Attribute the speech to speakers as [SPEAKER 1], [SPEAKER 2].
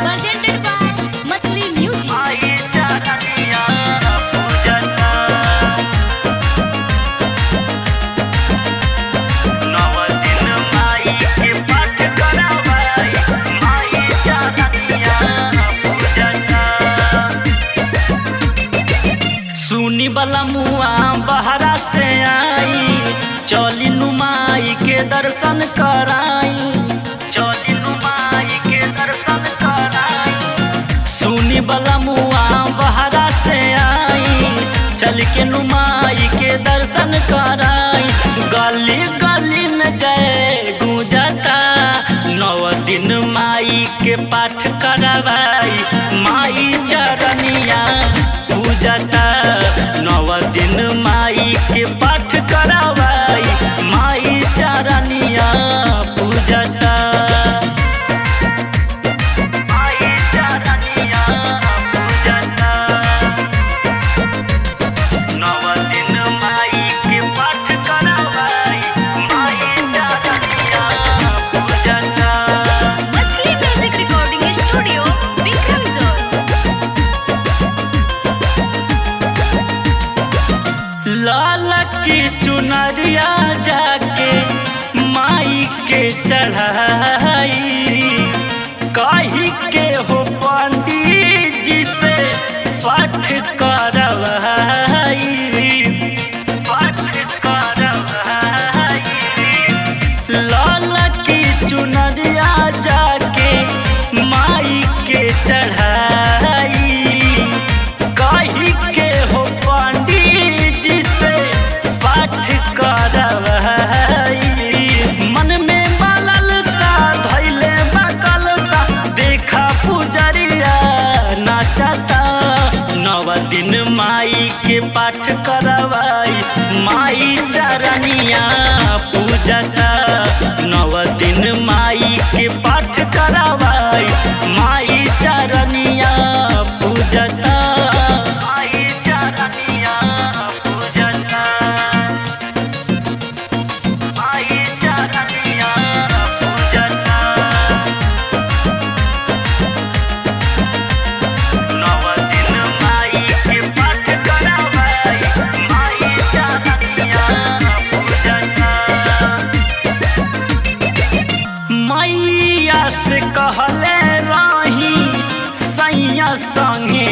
[SPEAKER 1] Presented by Machli Music।
[SPEAKER 2] सुनी वाला मुआ बहरा से आई, चली नुमाई के दर्शन कराई, चली नुमाई के दर्शन कराई। सुनी वाला मुआ बहरा से आई, चल के नुमाई के दर्शन कराई। गली गली में जय गूंजता, 9 दिन माई के पाठ करवाई, माई चरनिया पूजता। 9 दिन माई के पाठ करवाई, माई चरनिया पूजता। माई चरनिया पूजता। 9 दिन माई के पाठ करवाई, माई चरनिया पूजता।
[SPEAKER 1] Machli Music Recording Studio, Vikramjot।
[SPEAKER 2] लाल की चुनरिया जाके माई के चढ़ाई, कही के हो पंडित जी से पाठ करवाई, पाठ करवाई। लाल की चुनरिया जाके माई के चढ़ाई, कही के हो पंडित जी से पाठ करवाई। मन में बलल सा धैले बकल सा, देखा पुजरिया नाचता। 9 दिन माई के पाठ करवाई, माई चरनिया पूजता। 9 दिन माई के पाठ करवाई, माई चरनिया पूजता। माई चरनिया पूजता। माई चरनिया पूजता। 9 दिन माई के पाठ करवाई, माई चरनिया पूजता। मैया से कहले रही, सैया संगे